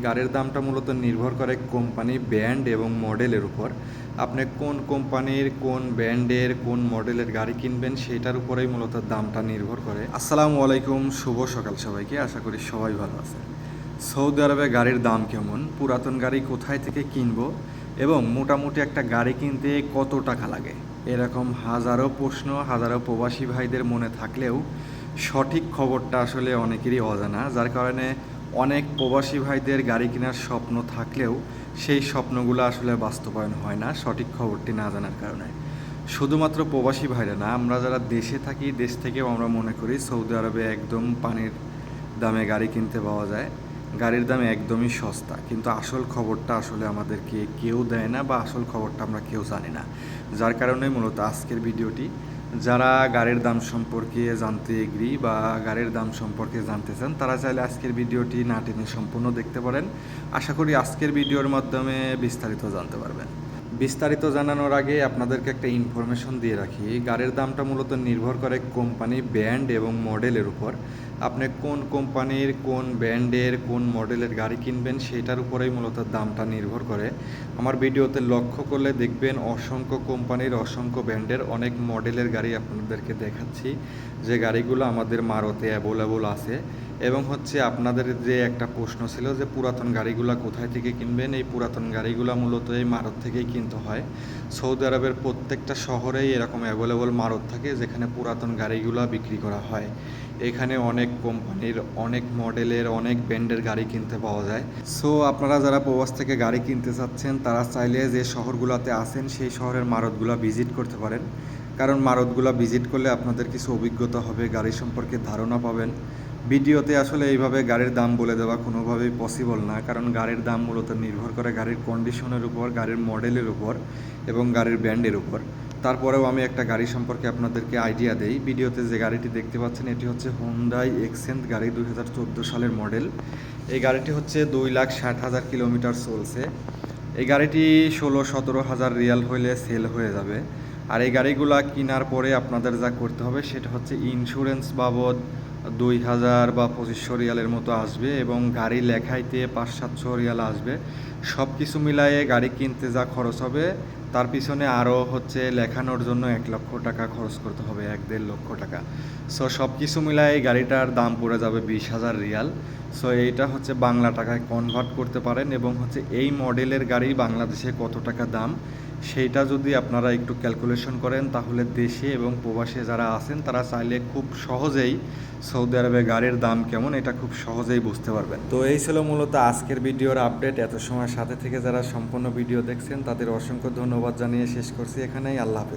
গাড়ির দামটা মূলত নির্ভর করে কোম্পানি, ব্র্যান্ড এবং মডেলের উপর। আপনি কোন কোম্পানির, কোন ব্র্যান্ডের, কোন মডেলের গাড়ি কিনবেন সেটার উপরেই মূলত দামটা নির্ভর করে। আসসালামু আলাইকুম, শুভ সকাল সবাইকে। আশা করি সবাই ভালো আছে। সৌদি আরবে গাড়ির দাম কেমন, পুরাতন গাড়ি কোথায় থেকে কিনবো এবং মোটামুটি একটা গাড়ি কিনতে কত টাকা লাগে, এরকম হাজারো প্রশ্ন হাজারো প্রবাসী ভাইদের মনে থাকলেও সঠিক খবরটা আসলে অনেকেরই অজানা, যার কারণে অনেক প্রবাসী ভাইদের গাড়ি কেনার স্বপ্ন থাকলেও সেই স্বপ্নগুলো আসলে বাস্তবায়ন হয় না সঠিক খবরটি না জানার কারণে। শুধুমাত্র প্রবাসী ভাইরা না, আমরা যারা দেশে থাকি, দেশ থেকেও আমরা মনে করি সৌদি আরবে একদম পানির দামে গাড়ি কিনতে পাওয়া যায়, গাড়ির দাম একদমই সস্তা। কিন্তু আসল খবরটা আসলে আমাদেরকে কেউ দেয় না বা আসল খবরটা আমরা কেউ জানি না, যার কারণে মূলত আজকের ভিডিওটি। যারা গাড়ির দাম সম্পর্কে জানতে এগ্রি বা গাড়ির দাম সম্পর্কে জানতে চান, তারা চাইলে আজকের ভিডিওটি না টেনে সম্পূর্ণ দেখতে পারেন। আশা করি আজকের ভিডিওর মাধ্যমে বিস্তারিত জানতে পারবেন। বিস্তারিত জানানোর আগে আপনাদেরকে একটা ইনফরমেশন দিয়ে রাখি। গাড়ির দামটা মূলত নির্ভর করে কোম্পানি, ব্র্যান্ড এবং মডেলের উপর। আপনি কোন কোম্পানির, কোন ব্র্যান্ডের, কোন মডেলের গাড়ি কিনবেন সেটার উপরেই মূলত দামটা নির্ভর করে। আমার ভিডিওতে লক্ষ্য করলে দেখবেন অসংখ্য কোম্পানির, অসংখ্য ব্র্যান্ডের অনেক মডেলের গাড়ি আপনাদেরকে দেখাচ্ছি, যে গাড়িগুলো আমাদের মারুতে অ্যাভেলেবল আছে। এবং আপনাদের যে একটা প্রশ্ন ছিল যে পুরাতন গাড়িগুলো কোথায় থেকে কিনবেন, এই পুরাতন গাড়িগুলো মূলত এই মারুত থেকেই কিনতে হয়। সৌদি আরবের প্রত্যেকটা শহরেই এরকম অ্যাভেলেবল মারুত থাকে যেখানে পুরাতন গাড়িগুলো বিক্রি করা হয়। এখানে অনেক কোম্পানির, অনেক মডেলের, অনেক ব্র্যান্ডের গাড়ি কিনতে পাওয়া যায়। সো আপনারা যারা প্রবাস থেকে গাড়ি কিনতে চাচ্ছেন, তারা চাইলে যে শহরগুলোতে আছেন সেই শহরের মারুতগুলো ভিজিট করতে পারেন। কারণ মারুতগুলো ভিজিট করলে আপনাদের কিছু অভিজ্ঞতা হবে, গাড়ি সম্পর্কে ধারণা পাবেন। ভিডিওতে আসলে এইভাবে গাড়ির দাম বলে দেওয়া কোনোভাবেই পসিবল না, কারণ গাড়ির দাম মূলত নির্ভর করে গাড়ির কন্ডিশনের উপর, গাড়ির মডেলের উপর এবং গাড়ির ব্র্যান্ডের উপর। তারপরেও আমি একটা গাড়ি সম্পর্কে আপনাদেরকে আইডিয়া দেই। ভিডিওতে যে গাড়িটি দেখতে পাচ্ছেন এটি হচ্ছে হুন্ডাই এক্সেন্ট গাড়ি, 2014 সালের মডেল। এই গাড়িটি হচ্ছে 2,60,000 কিলোমিটার চলছে। এই গাড়িটি 16-17 হাজার রিয়াল হইলে সেল হয়ে যাবে। আর এই গাড়িগুলো কেনার পরে আপনাদের যা করতে হবে সেটা হচ্ছে ইন্স্যুরেন্স বাবদ 2,000 বা 2,500 রিয়ালের মতো আসবে এবং গাড়ি লেখাইতে 500-700 রিয়াল আসবে। সব কিছু মিলায়ে গাড়ি কিনতে যা খরচ হবে তার পিছনে আরও লেখানোর জন্য 1,00,000 টাকা খরচ করতে হবে, 1-1.5 লক্ষ টাকা। সো সব কিছু মিলায়ে এই গাড়িটার দাম পড়ে যাবে 20,000 রিয়াল। সো এইটা বাংলা টাকায় কনভার্ট করতে পারেন এবং এই মডেলের গাড়ি বাংলাদেশে কত টাকা দাম সেইটা যদি আপনারা একটু ক্যালকুলেশন করেন, তাহলে দেশে এবং প্রবাসে যারা আছেন তারা চাইলে খুব সহজেই সৌদি আরবে গাড়ির দাম কেমন এটা খুব সহজেই বুঝতে পারবেন। তো এই ছিল মূলত আজকের ভিডিওর আপডেট। এত সময় সাথে থেকে যারা সম্পূর্ণ ভিডিও দেখছেন তাদের অসংখ্য ধন্যবাদ জানিয়ে শেষ করছি এখানেই। আল্লাহ হাফেজ।